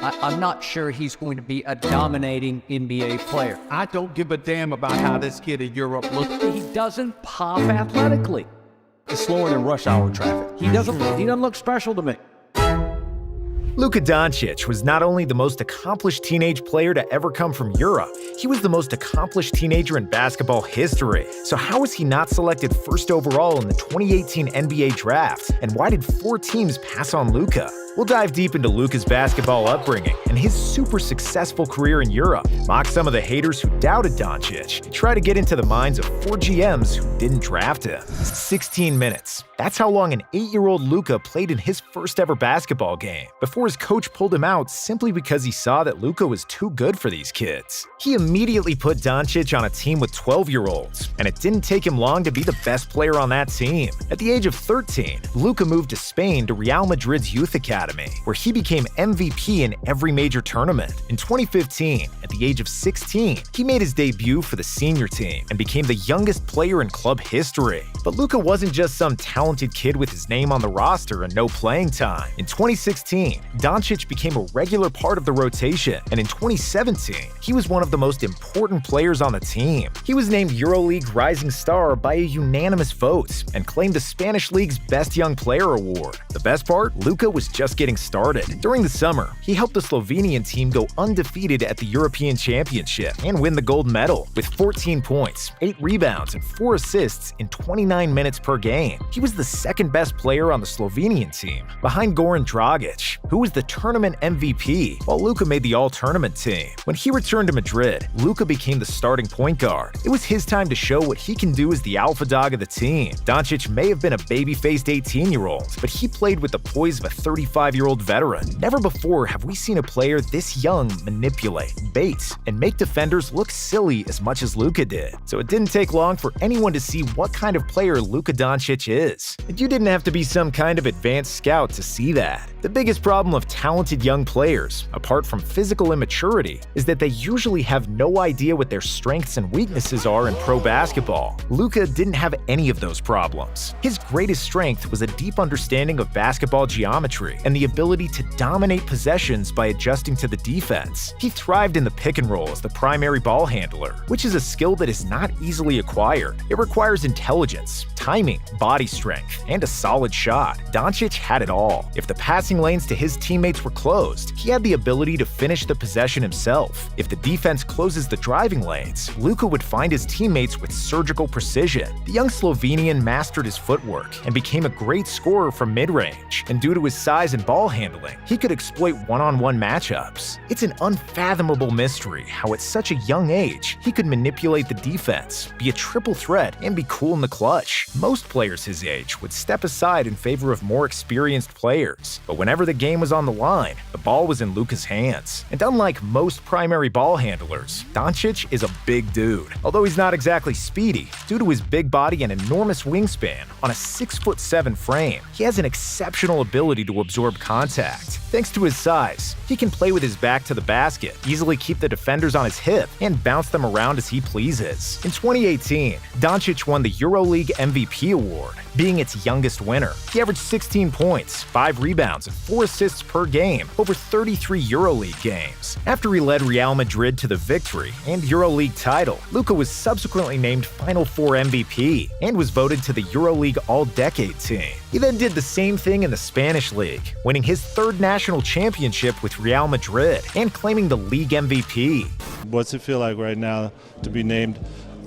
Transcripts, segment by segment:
I'm not sure he's going to be a dominating NBA player. I don't give a damn about how this kid in Europe looks. He doesn't pop athletically. He's slower than rush hour traffic. He doesn't look special to me. Luka Doncic was not only the most accomplished teenage player to ever come from Europe, he was the most accomplished teenager in basketball history. So how was he not selected first overall in the 2018 NBA draft? And why did 4 teams pass on Luka? We'll dive deep into Luka's basketball upbringing and his super successful career in Europe, mock some of the haters who doubted Doncic, and try to get into the minds of 4 GMs who didn't draft him. 16 minutes. That's how long an 8-year-old Luka played in his first ever basketball game, before his coach pulled him out simply because he saw that Luka was too good for these kids. He immediately put Doncic on a team with 12-year-olds, and it didn't take him long to be the best player on that team. At the age of 13, Luka moved to Spain to Real Madrid's youth academy, where he became MVP in every major tournament. In 2015, at the age of 16, he made his debut for the senior team and became the youngest player in club history. But Luka wasn't just some talented kid with his name on the roster and no playing time. In 2016, Doncic became a regular part of the rotation, and in 2017, he was one of the most important players on the team. He was named EuroLeague Rising Star by a unanimous vote and claimed the Spanish League's Best Young Player award. The best part? Luka was just getting started. During the summer, he helped the Slovenian team go undefeated at the European Championship and win the gold medal with 14 points, 8 rebounds, and 4 assists in 29 minutes per game. He was the second best player on the Slovenian team, behind Goran Dragic, who was the tournament MVP, while Luka made the all-tournament team. When he returned to Madrid, Luka became the starting point guard. It was his time to show what he can do as the alpha dog of the team. Doncic may have been a baby-faced 18-year-old, but he played with the poise of a 35-year-old veteran. Never before have we seen a player this young manipulate, bait, and make defenders look silly as much as Luka did. So it didn't take long for anyone to see what kind of player Luka Doncic is. And you didn't have to be some kind of advanced scout to see that. The biggest problem of talented young players, apart from physical immaturity, is that they usually have no idea what their strengths and weaknesses are in pro basketball. Luka didn't have any of those problems. His greatest strength was a deep understanding of basketball geometry and the ability to dominate possessions by adjusting to the defense. He thrived in the pick and roll as the primary ball handler, which is a skill that is not easily acquired. It requires intelligence, timing, body strength, and a solid shot. Doncic had it all. If the passing lanes to his teammates were closed, he had the ability to finish the possession himself. If the defense closes the driving lanes, Luka would find his teammates with surgical precision. The young Slovenian mastered his footwork and became a great scorer from mid-range, and due to his size and ball handling, he could exploit one-on-one matchups. It's an unfathomable mystery how at such a young age, he could manipulate the defense, be a triple threat, and be cool in the clutch. Most players his age would step aside in favor of more experienced players, but whenever the game was on the line, the ball was in Luka's hands. And unlike most primary ball handlers, Doncic is a big dude. Although he's not exactly speedy, due to his big body and enormous wingspan, on a 6'7" frame, he has an exceptional ability to absorb contact. Thanks to his size, he can play with his back to the basket, easily keep the defenders on his hip, and bounce them around as he pleases. In 2018, Doncic won the EuroLeague MVP award, being its youngest winner. He averaged 16 points, 5 rebounds, and 4 assists per game over 33 EuroLeague games. After he led Real Madrid to the victory and EuroLeague title, Luka was subsequently named Final Four MVP and was voted to the EuroLeague All-Decade team. He then did the same thing in the Spanish League, winning his 3rd national championship with Real Madrid and claiming the league MVP. What's it feel like right now to be named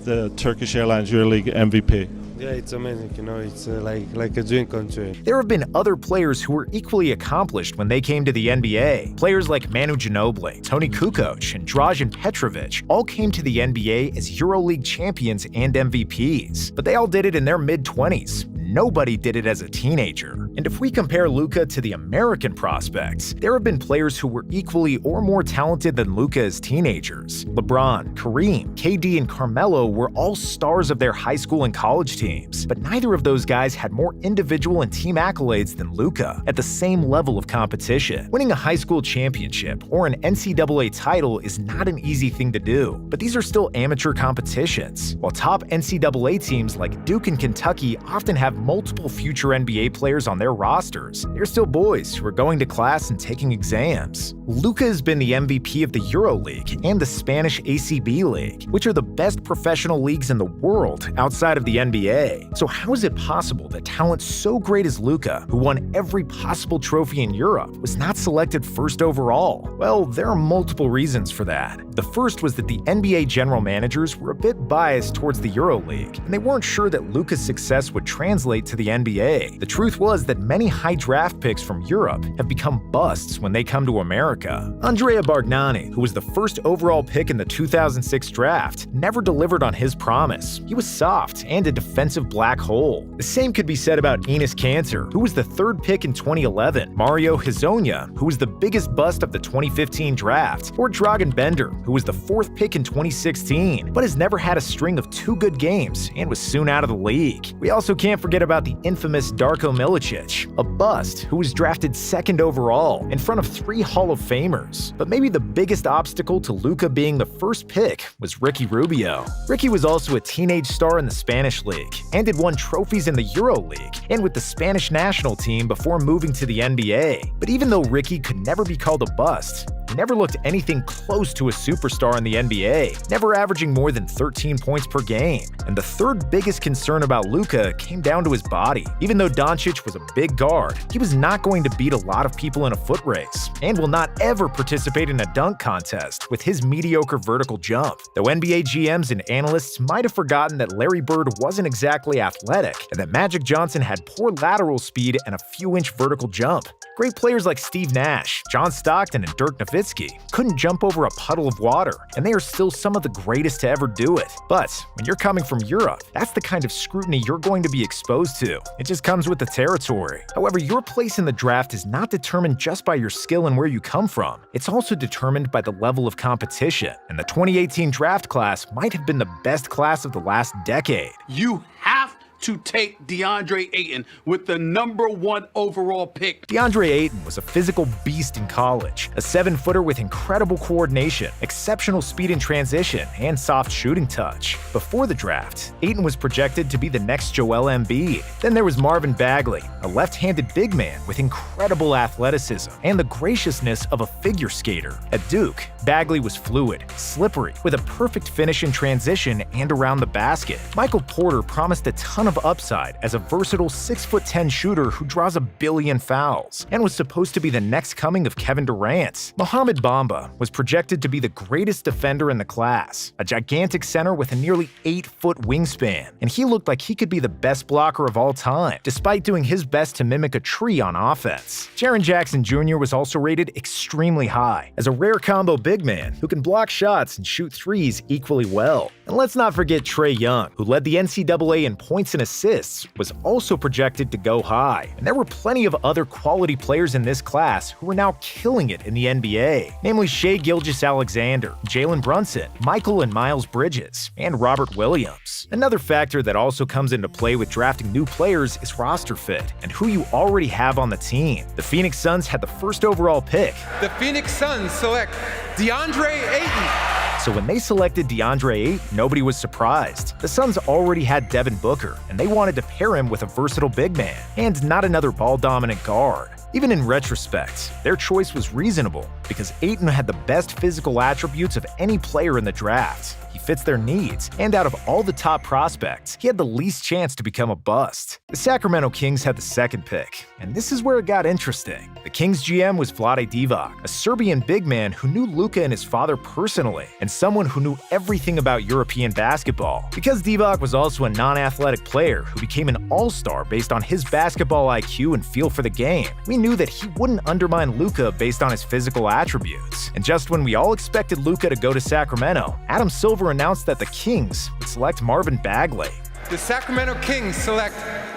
the Turkish Airlines EuroLeague MVP? Yeah, it's amazing, it's like a dream come true. There have been other players who were equally accomplished when they came to the NBA. Players like Manu Ginobili, Toni Kukoc, and Dražen Petrovic all came to the NBA as EuroLeague champions and MVPs, but they all did it in their mid-20s. Nobody did it as a teenager. And if we compare Luka to the American prospects, there have been players who were equally or more talented than Luka as teenagers. LeBron, Kareem, KD, and Carmelo were all stars of their high school and college teams, but neither of those guys had more individual and team accolades than Luka at the same level of competition. Winning a high school championship or an NCAA title is not an easy thing to do, but these are still amateur competitions, while top NCAA teams like Duke and Kentucky often have multiple future NBA players on their rosters. They're still boys who are going to class and taking exams. Luka has been the MVP of the EuroLeague and the Spanish ACB League, which are the best professional leagues in the world outside of the NBA. So how is it possible that talent so great as Luka, who won every possible trophy in Europe, was not selected first overall? Well, there are multiple reasons for that. The first was that the NBA general managers were a bit biased towards the EuroLeague, and they weren't sure that Luka's success would translate to the NBA. The truth was that many high draft picks from Europe have become busts when they come to America. Andrea Bargnani, who was the first overall pick in the 2006 draft, never delivered on his promise. He was soft and a defensive black hole. The same could be said about Enes Kanter, who was the third pick in 2011, Mario Hezonja, who was the biggest bust of the 2015 draft, or Dragan Bender, who was the fourth pick in 2016, but has never had a string of 2 good games and was soon out of the league. We also can't forget about the infamous Darko Milicic, a bust who was drafted second overall in front of 3 Hall of Famers. But maybe the biggest obstacle to Luka being the first pick was Ricky Rubio. Ricky was also a teenage star in the Spanish League and had won trophies in the EuroLeague and with the Spanish national team before moving to the NBA. But even though Ricky could never be called a bust, he never looked anything close to a superstar in the NBA, never averaging more than 13 points per game. And the third biggest concern about Luka came down to his body. Even though Doncic was a big guard, he was not going to beat a lot of people in a foot race, and will not ever participate in a dunk contest with his mediocre vertical jump. Though NBA GMs and analysts might have forgotten that Larry Bird wasn't exactly athletic, and that Magic Johnson had poor lateral speed and a few-inch vertical jump. Great players like Steve Nash, John Stockton, and Dirk Nowitzki couldn't jump over a puddle of water, and they are still some of the greatest to ever do it. But when you're coming from Europe, that's the kind of scrutiny you're going to be exposed to. It just comes with the territory. However, your place in the draft is not determined just by your skill and where you come from. It's also determined by the level of competition, and the 2018 draft class might have been the best class of the last decade. You have to take DeAndre Ayton with the #1 overall pick. DeAndre Ayton was a physical beast in college, a 7-footer with incredible coordination, exceptional speed in transition, and soft shooting touch. Before the draft, Ayton was projected to be the next Joel Embiid. Then there was Marvin Bagley, a left-handed big man with incredible athleticism and the graciousness of a figure skater. At Duke, Bagley was fluid, slippery, with a perfect finish in transition and around the basket. Michael Porter promised a ton of upside as a versatile 6'10" shooter who draws 1 billion fouls, and was supposed to be the next coming of Kevin Durant. Mohamed Bamba was projected to be the greatest defender in the class, a gigantic center with a nearly 8-foot wingspan, and he looked like he could be the best blocker of all time, despite doing his best to mimic a tree on offense. Jaren Jackson Jr. was also rated extremely high, as a rare combo big man who can block shots and shoot threes equally well. And let's not forget Trae Young, who led the NCAA in points and assists, was also projected to go high. And there were plenty of other quality players in this class who are now killing it in the NBA, namely Shai Gilgeous-Alexander, Jalen Brunson, Michael and Miles Bridges, and Robert Williams. Another factor that also comes into play with drafting new players is roster fit and who you already have on the team. The Phoenix Suns had the first overall pick. The Phoenix Suns select DeAndre Ayton. So when they selected DeAndre Ayton, nobody was surprised. The Suns already had Devin Booker, and they wanted to pair him with a versatile big man, and not another ball-dominant guard. Even in retrospect, their choice was reasonable, because Ayton had the best physical attributes of any player in the draft. He fits their needs, and out of all the top prospects, he had the least chance to become a bust. The Sacramento Kings had the second pick, and this is where it got interesting. The Kings GM was Vlade Divac, a Serbian big man who knew Luka and his father personally, and someone who knew everything about European basketball. Because Divac was also a non-athletic player who became an all-star based on his basketball IQ and feel for the game, we knew that he wouldn't undermine Luka based on his physical attributes. And just when we all expected Luka to go to Sacramento, Adam Silver announced that the Kings would select Marvin Bagley. The Sacramento Kings select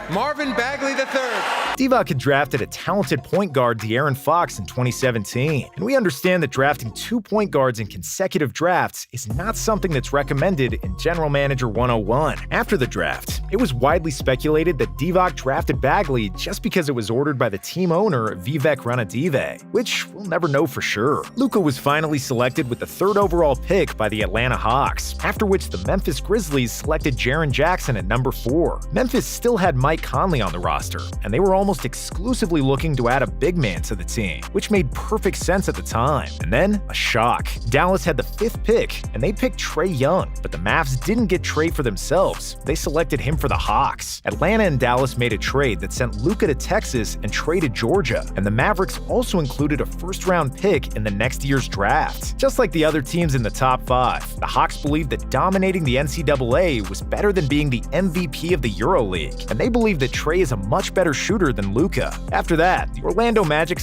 Marvin Bagley III. Divac had drafted a talented point guard, De'Aaron Fox, in 2017, and we understand that drafting 2 point guards in consecutive drafts is not something that's recommended in General Manager 101. After the draft, it was widely speculated that Divac drafted Bagley just because it was ordered by the team owner, Vivek Ranadive, which we'll never know for sure. Luka was finally selected with the 3rd overall pick by the Atlanta Hawks, after which the Memphis Grizzlies selected Jaren Jackson at number 4. Memphis still had Mike Mike Conley on the roster, and they were almost exclusively looking to add a big man to the team, which made perfect sense at the time. And then, a shock. Dallas had the 5th pick, and they picked Trae Young, but the Mavs didn't get Trae for themselves. They selected him for the Hawks. Atlanta and Dallas made a trade that sent Luka to Texas and Trae to Georgia, and the Mavericks also included a first-round pick in the next year's draft. Just like the other teams in the top 5, the Hawks believed that dominating the NCAA was better than being the MVP of the EuroLeague, and they believe that Trae is a much better shooter than Luka. After that, the Orlando Magic